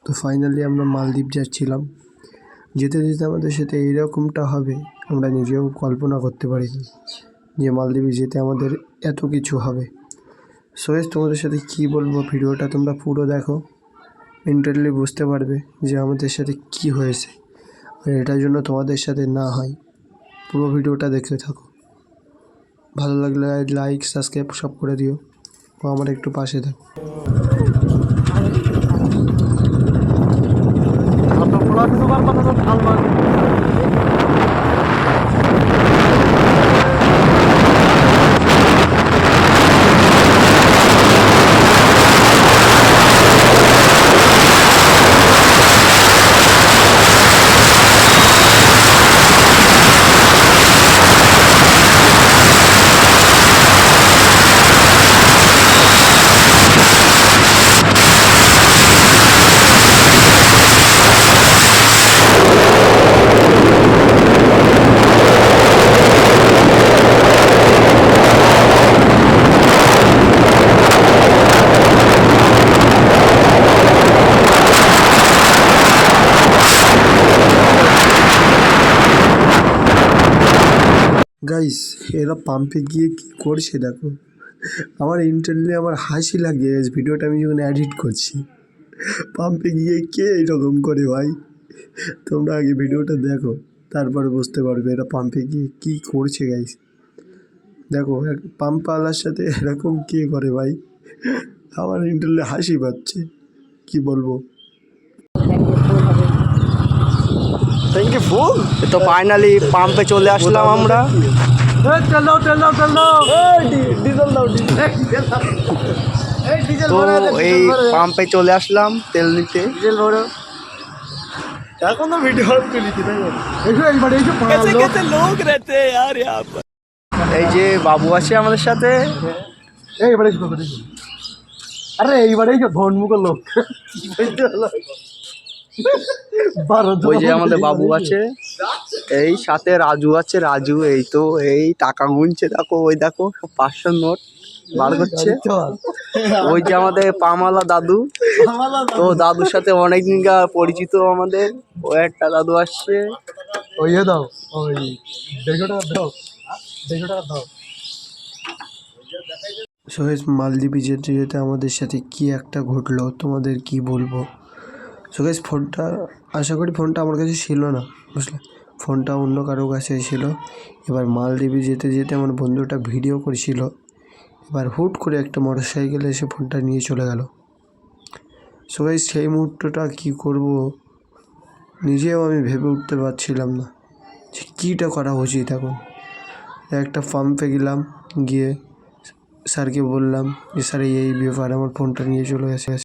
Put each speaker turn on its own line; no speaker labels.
তো ফাইনালি আমরা মালদ্বীপ যাচ্ছিলাম। যেতে যেতে আমাদের সাথে এইরকমটা হবে আমরা নিজেও কল্পনা করতে পারিনি, যে মালদ্বীপে যেতে আমাদের এত কিছু হবে। সো গাইস, তোমাদের সাথে কি বলবো, ভিডিওটা তোমরা পুরো দেখো, ইন্টারলি বুঝতে পারবে যে আমাদের সাথে কি হয়েছে। আর এটার জন্য তোমাদের সাথে না হয়, পুরো ভিডিওটা দেখতে থাকো। ভালো লাগলে লাইক সাবস্ক্রাইব সব করে দিও ও আমার একটু পাশে থাকো। গাইস, এরা পাম্পে গিয়ে কী করছে দেখো। আমার ইন্টারনালি আমার হাসি লাগে ভিডিওটা আমি যখন এডিট করছি। পাম্পে গিয়ে কে এরকম করে ভাই? তোমরা আগে ভিডিওটা দেখো, তারপরে বুঝতে পারবে এরা পাম্পে গিয়ে কী করছে। গাইস দেখো, পাম্পওয়ালার সাথে এরকম কে করে ভাই? আমার ইন্টারনালি হাসি পাচ্ছে, কি বলবো।
থ্যাংক ইউ ফুল। তো ফাইনালি পাম্পে চলে আসলাম আমরা। তো এই পাম্পে চলে আসলাম তেল নিতে।
এখন তো ভিডিও
এই যে বাবু আছে আমাদের সাথে।
আরে এইবারে ধনমুখের লোক
ওই যে আমাদের বাবু আছে, এই সাথে রাজু আছে। রাজু এই তো এই টাকা গুনছে, দেখো ওই দেখো 500 নোট বার করছে। ওই যে আমাদের পামালা দাদু, তো দাদুর সাথে অনেকদিন পরিচিত আমাদের। ও একটা দাদু আসছে।
ওই দাও, ওই 150 টাকা দাও, 150 টাকা দাও। সোহেজ, মালদ্বীপে যেতে যেতে আমাদের সাথে কি একটা ঘটলো তোমাদের কি বলবো। সোহেজ, ফোনটা আশা করি ফোনটা আমার কাছে ছিল না, বুঝলে, ফোনটা অন্য কারো কাছে ছিল। এবার মালদ্বীপে যেতে যেতে আমার বন্ধুটা ভিডিও করেছিল, এবার হুট করে একটা মোটর সাইকেলে এসে ফোনটা নিয়ে চলে গেল। সোহেজ, সেই মুহূর্তটা কি করব নিজেও আমি ভেবে উঠতে পারছিলাম না যে কীটা করা উচিত এখন। একটা পাম্পে গেলাম, গিয়ে স্যারকে বললাম যে স্যার এই ব্যাপার, আমার ফোনটা নিয়ে চলে গেছে।